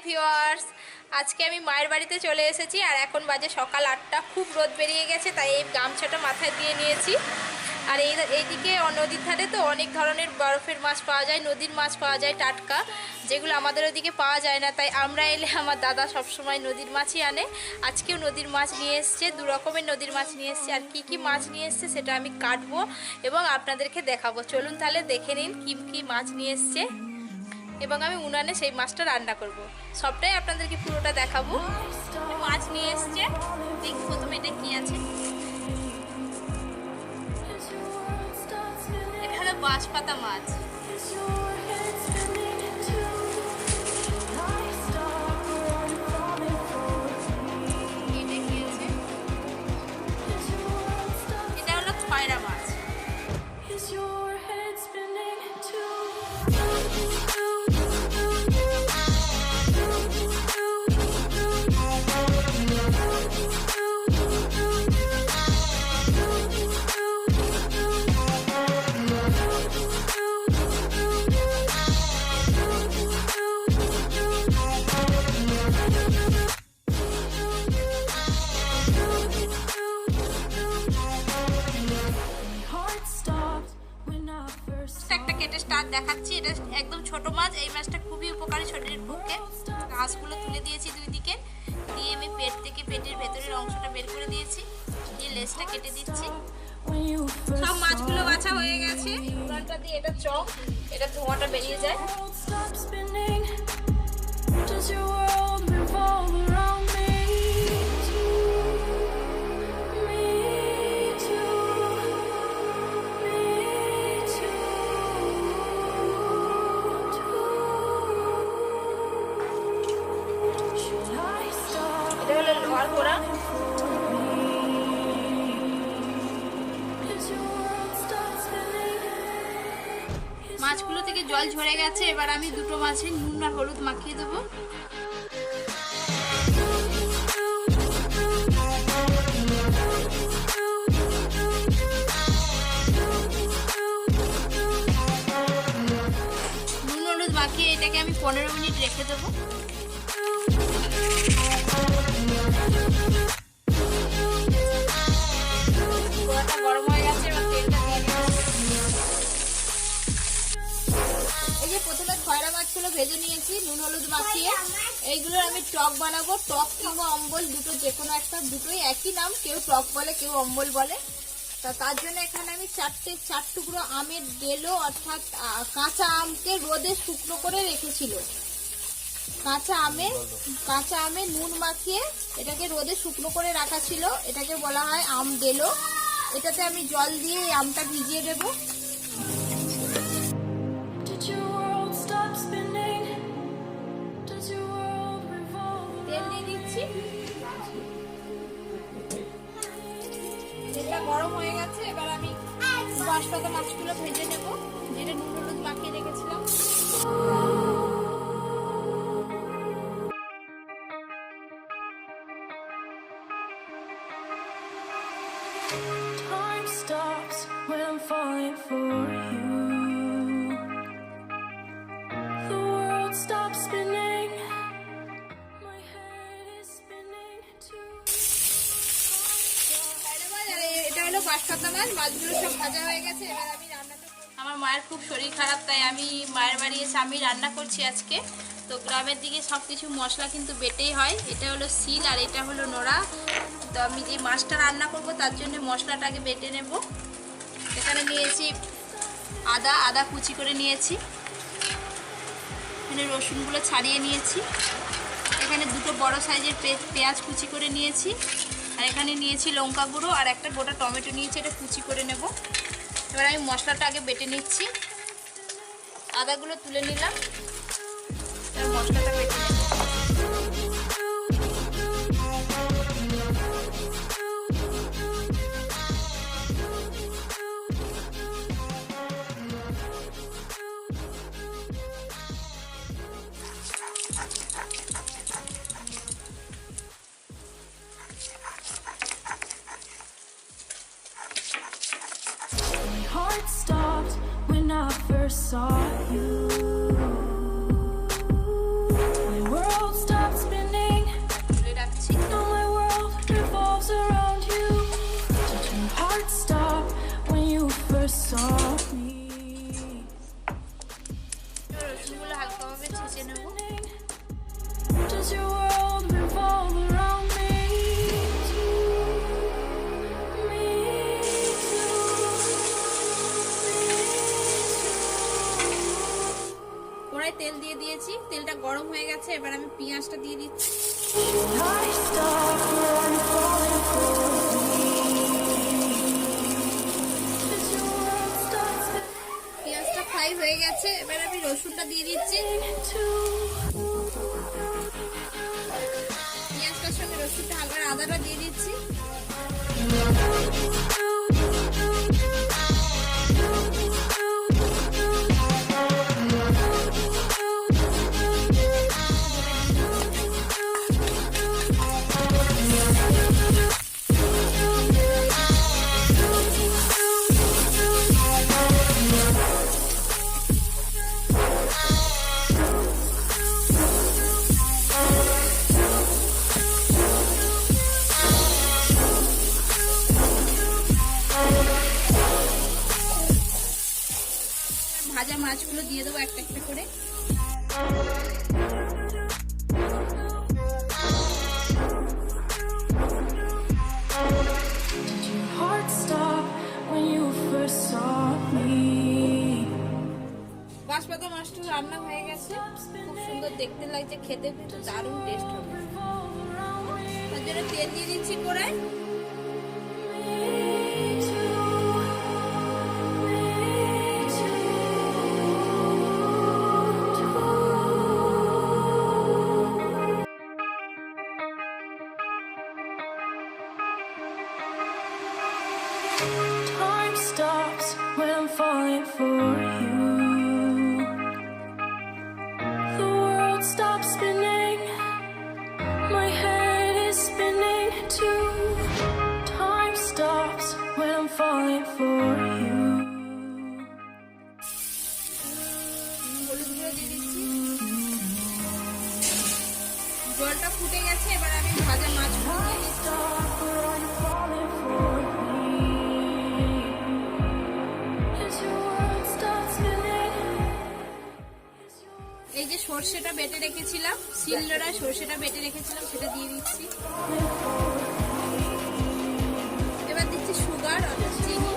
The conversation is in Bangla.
ভিউয়ার্স, আজকে আমি মায়ের বাড়িতে চলে এসেছি আর এখন বাজে সকাল 8টা। খুব রোদ বেরিয়ে গেছে, তাই এই গামছাটা মাথায় দিয়ে নিয়েছি। আর এইদিকে নদীর ধারে তো অনেক ধরনের বরফের মাছ পাওয়া যায়, নদীর মাছ পাওয়া যায় টাটকা, যেগুলো আমাদের ওদিকে পাওয়া যায় না। তাই আমরা এলে আমার দাদা সবসময় নদীর মাছই আনে। আজকেও নদীর মাছ নিয়ে এসছে, 2 রকমের নদীর মাছ নিয়ে এসছে। আর কি কি মাছ নিয়ে এসছে সেটা আমি কাটবো এবং আপনাদেরকে দেখাবো। চলুন তাহলে দেখে নিন কি কি মাছ নিয়ে এসছে এবং আমি উনানে সেই মাছটা রান্না করব। সবটাই আপনাদেরকে পুরোটা দেখাবো। মাছ নিয়ে এসছে, দেখি প্রথমে এটা কি আছে। এটা হলো বাঁশপাতা মাছ। এটা কি আছে? এটা হলো খয়রা মাছ। একটা কেটে স্টার্ট দেখাচ্ছি। এটা একদম ছোট মাছ। এই মাছটা খুবই উপকারী শরীরের পক্ষে। ঘাসগুলো তুলে দিয়েছি দুই দিকে, দিয়ে আমি পেট থেকে পেটের ভেতরের অংশটা বের করে দিয়েছি, দিয়ে লেজটা কেটে দিচ্ছি। সব মাছগুলো বাছা হয়ে গেছে। উনানটা দিয়ে এটা চক, এটা ধোঁয়াটা বেরিয়ে যায়। মাছগুলো থেকে জল ঝরে গেছে। এবার আমি দুটো মাছে নুন আর হলুদ মাখিয়ে দেবো। নুন হলুদ মাখিয়ে এটাকে আমি 15 মিনিট রেখে দেবো। গরম হয়ে গেছে, এবার তেলটা দিয়ে দিচ্ছি। এই যে প্রথমে খয়রা মাছগুলো ভেজে নিয়েছি নুন হলুদ মাখিয়ে। এইগুলোর আমি টক বানাবো। টক কিংবা অম্বল দুটো, যে কোনো একটা, দুটোই একই নাম। কেউ টক বলে, কেউ অম্বল বলে। তার জন্য এখানে আমি 4 টুকরো আমের ডেলো, অর্থাৎ কাঁচা আমকে রোদে শুকনো করে রেখেছিল। কাঁচা আমে নুন মাখিয়ে এটাকে রোদে শুকনো করে রাখা ছিল। এটাকে বলা হয় আম ডেলো। এটাতে আমি জল দিয়ে আমটা ভিজিয়ে দেবো। তেল দিয়ে দিচ্ছি। তেলটা গরম হয়ে গেছে। এবার আমি বাঁশপাতা মাছগুলো ভেজে নেব, যেটা নুন হলুদ মাখিয়ে রেখেছিলাম। Time stops when I'm falling for you. The world stops spinning. My head is spinning too. এটা হলো বাঁশপাতা মাছ। মাছগুলো সব ভাজা হয়ে গেছে। এবার আমি রান্নাটা করব। আমার মায়ের খুব শরীর খারাপ, তাই আমি মায়ের বাড়ি এসে আমি রান্না করছি আজকে। তো গ্রামের দিকে সব কিছু মশলা কিন্তু বেটেই হয়। এটা হলো শিল আর এটা হলো নোড়া। তো আমি যে মাছটা রান্না করব তার জন্য মশলাটাকে বেটে নেব। এখানে নিয়েছি আদা কুচি করে নিয়েছি। এখানে রসুনগুলো ছাড়িয়ে নিয়েছি। এখানে দুটো বড় সাইজের পেঁয়াজ কুচি করে নিয়েছি। আর এখানে নিয়েছি লঙ্কা গুঁড়ো আর একটা গোটা টমেটো নিয়েছি, এটা কুচি করে নেব। এবার আমি মশলাটা আগে বেটে নিচ্ছি। আদাগুলো তুলে নিলাম, এবার মশলাটা বেটে নেব। heart stopped when I first saw you. My world তেল দিয়ে দিয়েছি, তেলটা গরম হয়ে গেছে। এবার আমি পেঁয়াজটা দিয়ে দিচ্ছি। পেঁয়াজটা ফ্রাই হয়ে গেছে, এবার আমি রসুনটা দিয়ে দিচ্ছি। পেঁয়াজটার সঙ্গে রসুনটা হালকা আদাটা দিয়ে দিচ্ছি। ভাজা মাছগুলো দিয়ে দেবো একটা একটা করে। বাঁশপাতা মাছটা রান্না হয়ে গেছে, খুব সুন্দর দেখতে লাগছে, খেতে কিন্তু দারুণ টেস্ট হবে। তার জন্য তেল দিয়ে দিচ্ছি কড়াই। Time stops when I'm falling for you. The world stops spinning. My head is spinning too. Time stops when I'm falling for you. হলুদ গুঁড়ো দিয়ে দিচ্ছি। জলটা ফুটে গেছে, এবার আমি ভাজা মাছগুলো দিয়ে দিচ্ছি। এই যে সর্ষেটা বেটে রেখেছিলাম, শিলনোড়ায় সর্ষেটা বেটে রেখেছিলাম, সেটা দিয়ে দিচ্ছি। এবার দিচ্ছি সুগার অর্থাৎ চিনি।